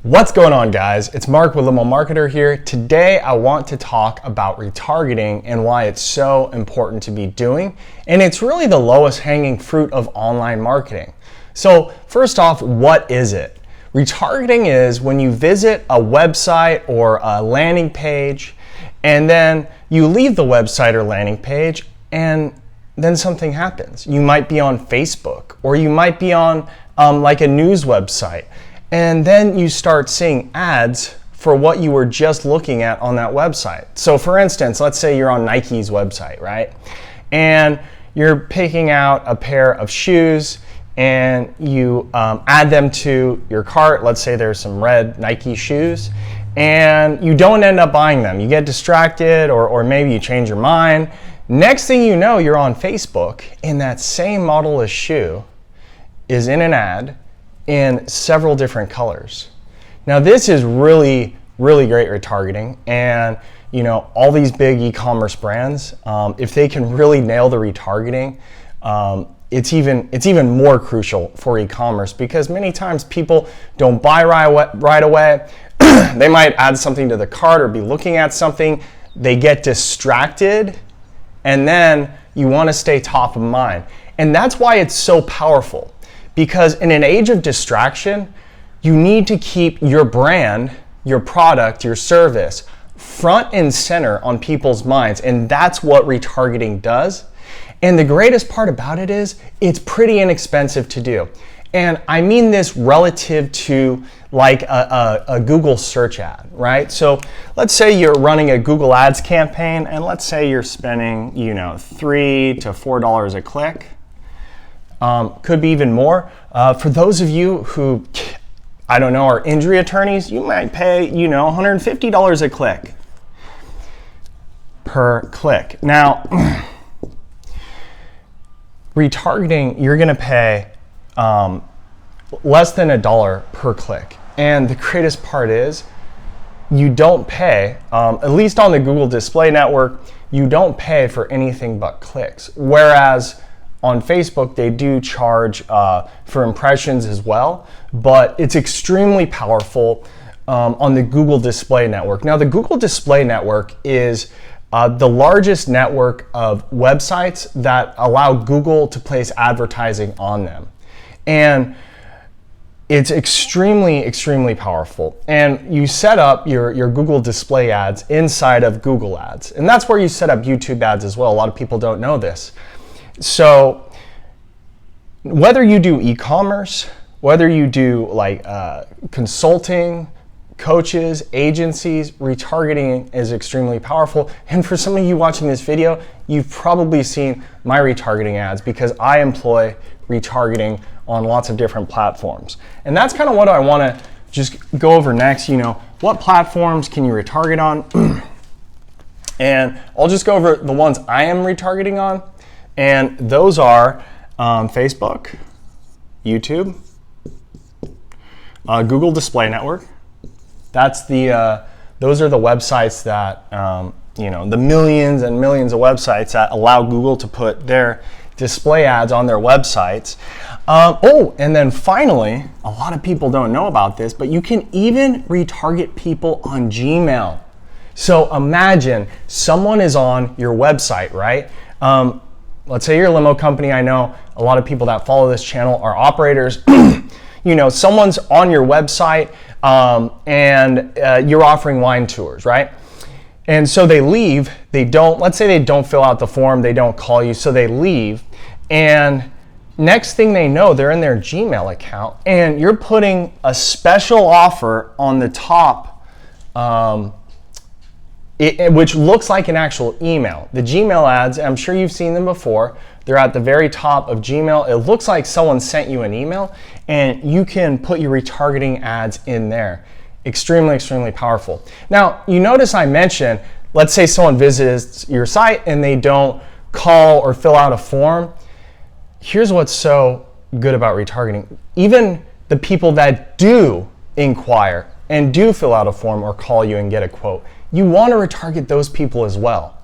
What's going on, guys? It's Mark with Limo Marketer here. Today I want to talk about retargeting and why it's so important to be doing. And it's really the lowest hanging fruit of online marketing. So first off, what is it? Retargeting is when you visit a website or a landing page and then you leave the website or landing page and then something happens. You might be on Facebook or you might be on like a news website. And then you start seeing ads for what you were just looking at on that website. So for instance, let's say you're on Nike's website, right? And you're picking out a pair of shoes and you add them to your cart. Let's say there's some red Nike shoes and you don't end up buying them. You get distracted or maybe you change your mind. Next thing you know, you're on Facebook and that same model of shoe is in an ad in several different colors. Now this is really great retargeting, and all these big e-commerce brands, if they can really nail the retargeting, it's even more crucial for e-commerce because many times people don't buy right away. They might add something to the cart or be looking at something, they get distracted, and then you want to stay top of mind. And that's why it's so powerful. Because in an age of distraction, you need to keep your brand, your product, your service front and center on people's minds. And that's what retargeting does. And the greatest part about it is it's pretty inexpensive to do. And I mean this relative to like a Google search ad, right? So let's say you're running a Google Ads campaign and let's say you're spending, $3 to $4 a click. Could be even more. For those of you who, are injury attorneys, you might pay, $150 a click per click. Now, retargeting, you're gonna pay less than $1 per click. And the greatest part is you don't pay, at least on the Google Display Network, you don't pay for anything but clicks. Whereas on Facebook, they do charge for impressions as well, but it's extremely powerful on the Google Display Network. Now, the Google Display Network is the largest network of websites that allow Google to place advertising on them. And it's extremely powerful. And you set up your Google Display ads inside of Google Ads. And that's where you set up YouTube ads as well. A lot of people don't know this. So whether you do e-commerce, whether you do like consulting, coaches, agencies, retargeting is extremely powerful. And for some of you watching this video, you've probably seen my retargeting ads because I employ retargeting on lots of different platforms. And that's kind of what I want to just go over next. What platforms can you retarget on? And I'll just go over the ones I am retargeting on. And those are Facebook, YouTube, Google Display Network. Those are the websites that, the millions and millions of websites that allow Google to put their display ads on their websites. And then finally, a lot of people don't know about this, but you can even retarget people on Gmail. So imagine someone is on your website, right? Let's say you're a limo company. I know a lot of people that follow this channel are operators. Someone's on your website and you're offering wine tours, right? And so they leave, let's say they don't fill out the form, they don't call you, so they leave. And next thing they know, they're in their Gmail account and you're putting a special offer on the top, which looks like an actual email. The Gmail ads, I'm sure you've seen them before. They're at the very top of Gmail. It looks like someone sent you an email and you can put your retargeting ads in there. Extremely powerful. Now, you notice I mentioned, let's say someone visits your site and they don't call or fill out a form. Here's what's so good about retargeting. Even the people that do inquire and do fill out a form or call you and get a quote, you want to retarget those people as well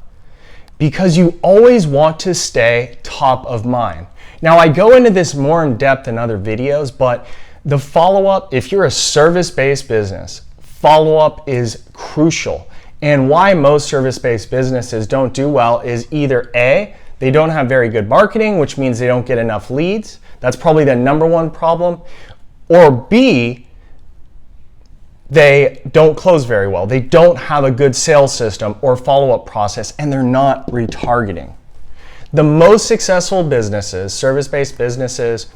because you always want to stay top of mind. Now, I go into this more in depth in other videos, but The follow-up, if you're a service-based business, follow-up is crucial. And why most service-based businesses don't do well is either A, they don't have very good marketing, which means they don't get enough leads. That's probably the number one problem. Or B, they don't close very well. They don't have a good sales system or follow-up process, and they're not retargeting. The most successful businesses, service-based businesses,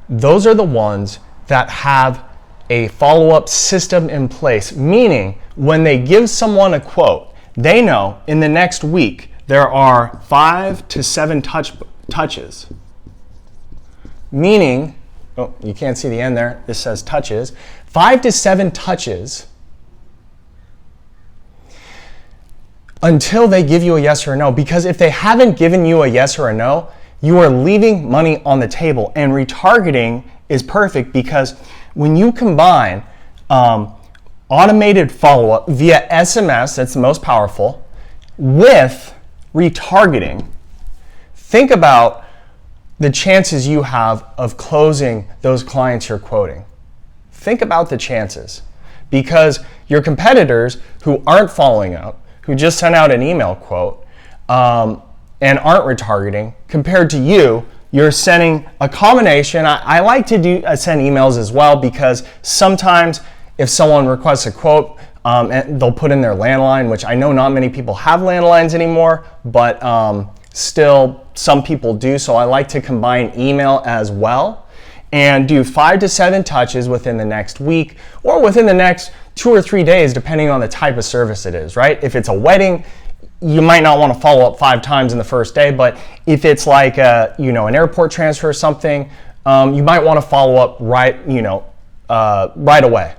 those are the ones that have a follow-up system in place, meaning when they give someone a quote, they know in the next week there are 5 to 7 touches. Meaning, oh, you can't see the end there, this says touches, 5 to 7 touches until they give you a yes or a no. Because if they haven't given you a yes or a no, you are leaving money on the table. And retargeting is perfect because when you combine automated follow-up via SMS, that's the most powerful, with retargeting, think about the chances you have of closing those clients you're quoting. Think about the chances, because your competitors who aren't following up, who just sent out an email quote and aren't retargeting, compared to you, you're sending a combination. I like to send emails as well, because sometimes if someone requests a quote, and they'll put in their landline, which I know not many people have landlines anymore, but still some people do. So I like to combine email as well and do 5 to 7 touches within the next week or within the next 2 or 3 days, depending on the type of service it is, right? If it's a wedding, you might not want to follow up 5 times in the first day, but if it's like an airport transfer or something, you might want to follow up right away.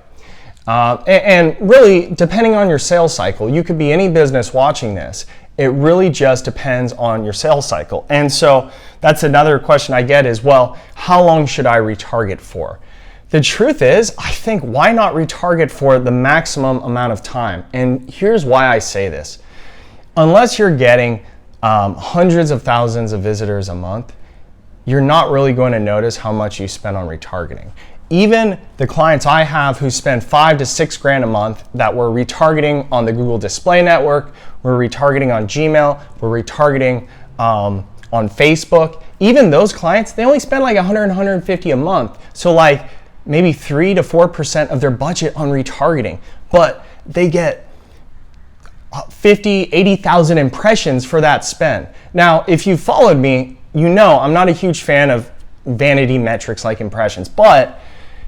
And really, depending on your sales cycle, you could be any business watching this. It really just depends on your sales cycle. And so that's another question I get is, well, how long should I retarget for? The truth is, I think, why not retarget for the maximum amount of time? And here's why I say this. Unless you're getting hundreds of thousands of visitors a month, you're not really going to notice how much you spend on retargeting. Even the clients I have who spend $5 to $6 grand a month that we're retargeting on the Google Display Network, we're retargeting on Gmail, we're retargeting on Facebook, even those clients, they only spend like $100, $150 a month. So like maybe 3 to 4% of their budget on retargeting, but they get 50, 80,000 impressions for that spend. Now, if you followed me, you know I'm not a huge fan of vanity metrics like impressions, but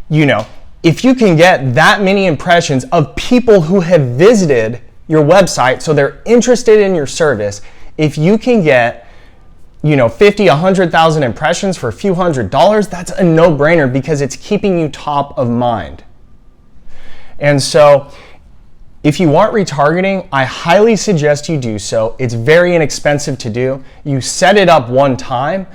if you can get that many impressions of people who have visited your website, so they're interested in your service, if you can get 50, 100,000 impressions for a few $100s, that's a no-brainer because it's keeping you top of mind. And so if you want retargeting, I highly suggest you do so. It's very inexpensive to do. You set it up one time.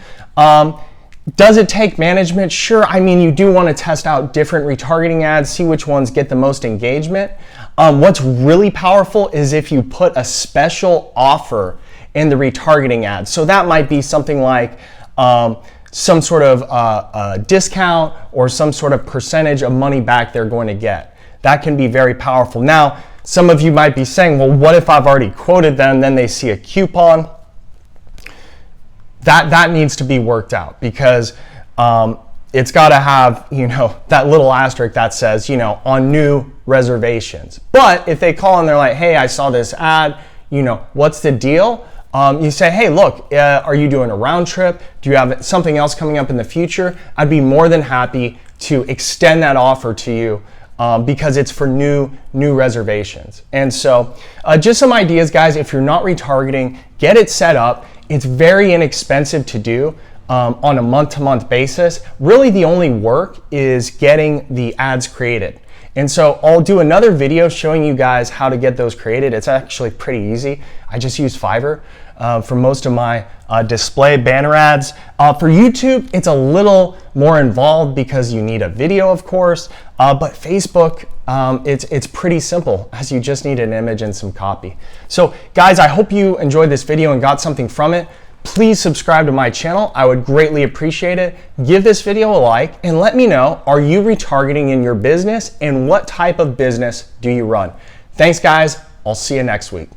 Does it take management? Sure. I mean, you do want to test out different retargeting ads, see which ones get the most engagement. What's really powerful is if you put a special offer in the retargeting ad. So that might be something like some sort of discount or some sort of percentage of money back they're going to get. That can be very powerful. Now, some of you might be saying, well, what if I've already quoted them, then they see a coupon? That needs to be worked out, because it's got to have that little asterisk that says on new reservations. But if they call and they're like, hey, I saw this ad, what's the deal? You say, hey, look, are you doing a round trip? Do you have something else coming up in the future? I'd be more than happy to extend that offer to you because it's for new reservations. And so just some ideas, guys. If you're not retargeting, get it set up. It's very inexpensive to do on a month-to-month basis. Really, the only work is getting the ads created. And so I'll do another video showing you guys how to get those created. It's actually pretty easy. I just use Fiverr for most of my display banner ads. For YouTube, it's a little more involved because you need a video, of course, but Facebook, it's pretty simple, as you just need an image and some copy. So guys, I hope you enjoyed this video and got something from it. Please subscribe to my channel. I would greatly appreciate it. Give this video a like and let me know, are you retargeting in your business and what type of business do you run? Thanks guys. I'll see you next week.